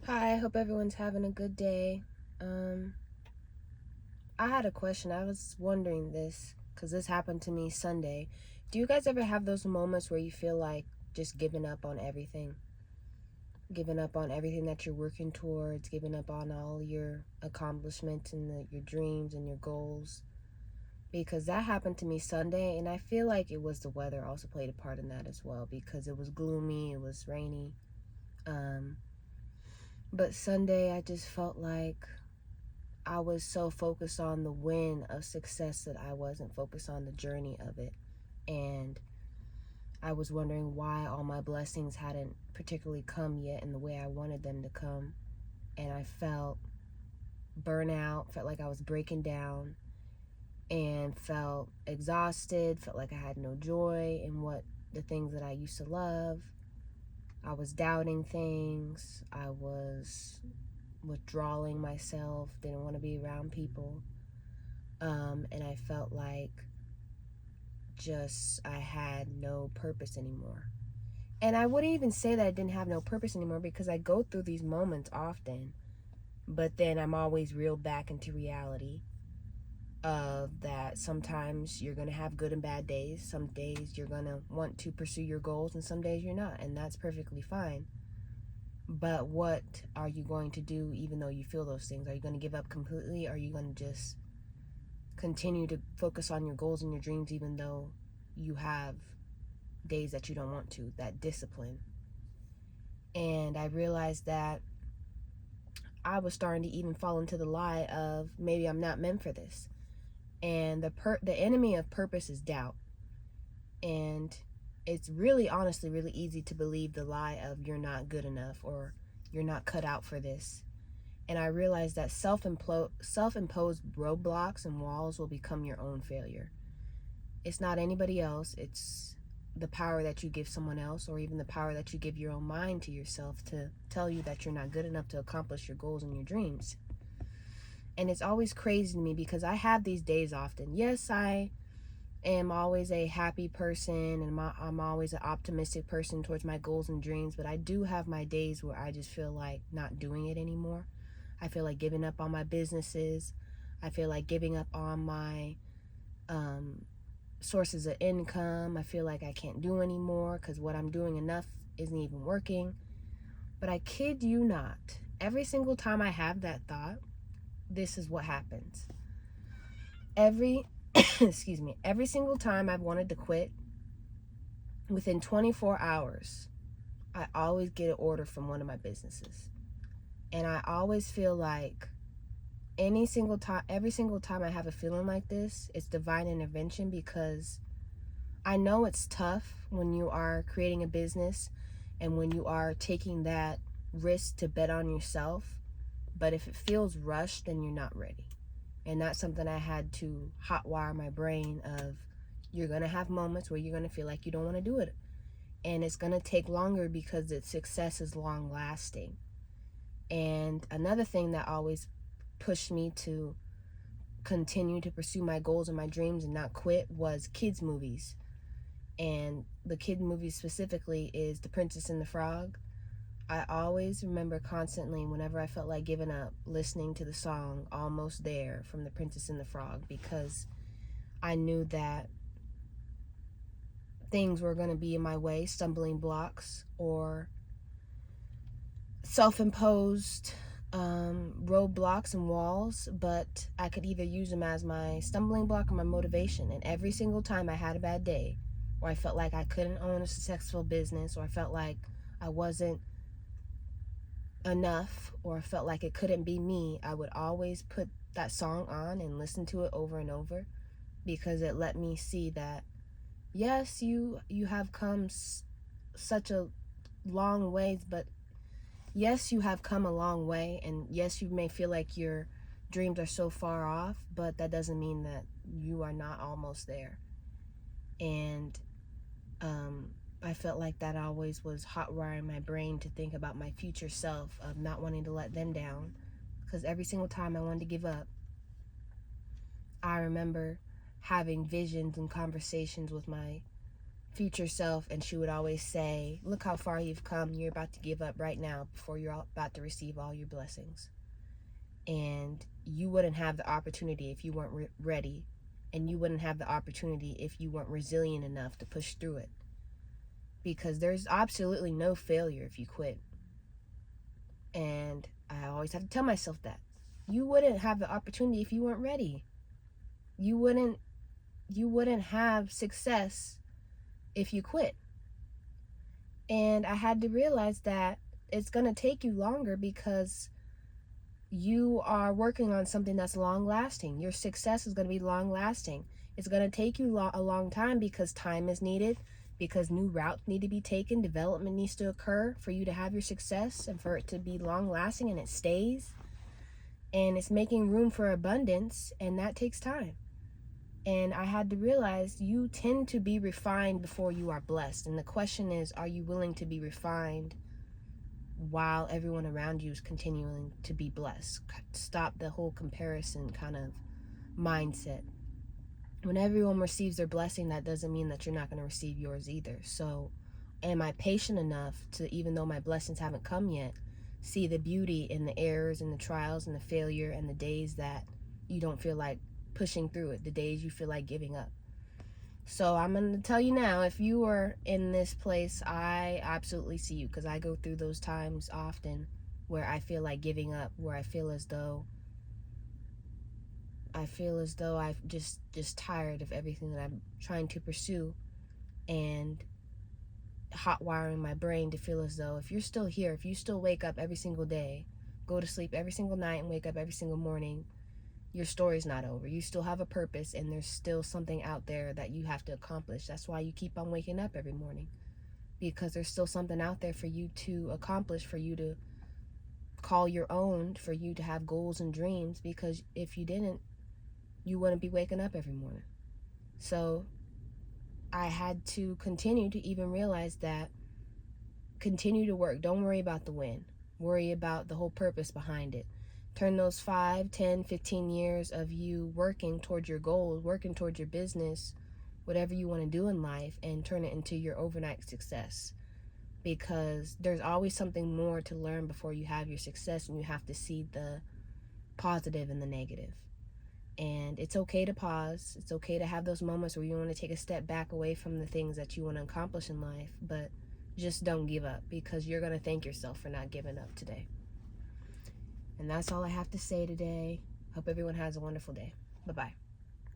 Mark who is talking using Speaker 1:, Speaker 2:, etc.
Speaker 1: Hi, I hope everyone's having a good day. Um, I had a question. I was wondering this because this happened to me Sunday. Do you guys ever have those moments where you feel like just giving up on everything? Giving up on everything that you're working towards, giving up on all your accomplishments and your dreams and your goals? Because that happened to me Sunday, and I feel like it was the weather also played a part in that as well because it was gloomy, it was rainy. Um, but Sunday, I just felt like I was so focused on the win of success that I wasn't focused on the journey of it. And I was wondering why all my blessings hadn't particularly come yet in the way I wanted them to come. And I felt burnout, felt like I was breaking down, and felt exhausted, felt like I had no joy in what the things that I used to love. I was doubting things. I was withdrawing myself, didn't want to be around people. And I felt like just I had no purpose anymore. And I wouldn't even say that I didn't have no purpose anymore because I go through these moments often, but then I'm always reeled back into reality of that sometimes you're going to have good and bad days. Some days you're going to want to pursue your goals and some days you're not, and that's perfectly fine. But what are you going to do even though you feel those things? Are you going to give up completely? Or are you going to just continue to focus on your goals and your dreams even though you have days that you don't want to, that discipline? And I realized that I was starting to even fall into the lie of maybe I'm not meant for this. And the enemy of purpose is doubt. And it's really honestly really easy to believe the lie of you're not good enough or you're not cut out for this. And I realized that self-imposed roadblocks and walls will become your own failure. It's not anybody else. It's the power that you give someone else, or even the power that you give your own mind to yourself to tell you that you're not good enough to accomplish your goals and your dreams. And it's always crazy to me because I have these days often. Yes, I am always a happy person and I'm always an optimistic person towards my goals and dreams, but I do have my days where I just feel like not doing it anymore. I feel like giving up on my businesses. I feel like giving up on my um, sources of income. I feel like I can't do anymore because what I'm doing enough isn't even working. But I kid you not, every single time I have that thought, this is what happens. Every excuse me, every single time I've wanted to quit, within 24 hours, I always get an order from one of my businesses. And I always feel like every single time I have a feeling like this, it's divine intervention because I know it's tough when you are creating a business and when you are taking that risk to bet on yourself. But if it feels rushed, then you're not ready. And that's something I had to hotwire my brain of you're going to have moments where you're going to feel like you don't want to do it. And it's going to take longer because its success is long lasting. And another thing that always pushed me to continue to pursue my goals and my dreams and not quit was kids' movies. And the kid movie specifically is The Princess and the Frog. I always remember constantly, whenever I felt like giving up, listening to the song Almost There from The Princess and the Frog because I knew that things were going to be in my way, stumbling blocks or self-imposed roadblocks and walls, but I could either use them as my stumbling block or my motivation. And every single time I had a bad day, or I felt like I couldn't own a successful business, or I felt like I wasn't enough, or I felt like it couldn't be me, I would always put that song on and listen to it over and over because it let me see that yes, you have come such a long ways, but yes, you have come a long way, and yes, you may feel like your dreams are so far off, but that doesn't mean that you are not almost there. And I felt like that always was hot wiring my brain to think about my future self, of not wanting to let them down. Because every single time I wanted to give up, I remember having visions and conversations with my future self, and she would always say, look how far you've come. You're about to give up right now before you're about to receive all your blessings. And you wouldn't have the opportunity if you weren't ready, and you wouldn't have the opportunity if you weren't resilient enough to push through it, because there's absolutely no failure if you quit. And I always have to tell myself that you wouldn't have the opportunity if you weren't ready. You wouldn't have success if you quit. And I had to realize that it's going to take you longer because you are working on something that's long lasting. Your success is going to be long lasting. It's going to take you a long time because time is needed, because new routes need to be taken, development needs to occur for you to have your success and for it to be long lasting, and it stays. And it's making room for abundance, and that takes time. And I had to realize you tend to be refined before you are blessed. And the question is, are you willing to be refined while everyone around you is continuing to be blessed? Stop the whole comparison kind of mindset. When everyone receives their blessing, that doesn't mean that you're not going to receive yours either. So am I patient enough to, even though my blessings haven't come yet, see the beauty in the errors and the trials and the failure and the days that you don't feel like pushing through it, the days you feel like giving up? So I'm going to tell you now, if you are in this place, I absolutely see you, because I go through those times often where I feel like giving up, where I feel as though I'm just tired of everything that I'm trying to pursue, and hot wiring my brain to feel as though if you're still here, if you still wake up every single day, go to sleep every single night, and wake up every single morning, your story's not over. You still have a purpose, and there's still something out there that you have to accomplish. That's why you keep on waking up every morning, because there's still something out there for you to accomplish, for you to call your own, for you to have goals and dreams, because if you didn't, you wouldn't be waking up every morning. So I had to continue to even realize that continue to work. Don't worry about the win. Worry about the whole purpose behind it. Turn those 5, 10, 15 years of you working towards your goals, working towards your business, whatever you want to do in life, and turn it into your overnight success. Because there's always something more to learn before you have your success, and you have to see the positive and the negative. And it's okay to pause. It's okay to have those moments where you want to take a step back away from the things that you want to accomplish in life, but just don't give up, because you're going to thank yourself for not giving up today. And that's all I have to say today. Hope everyone has a wonderful day. Bye-bye.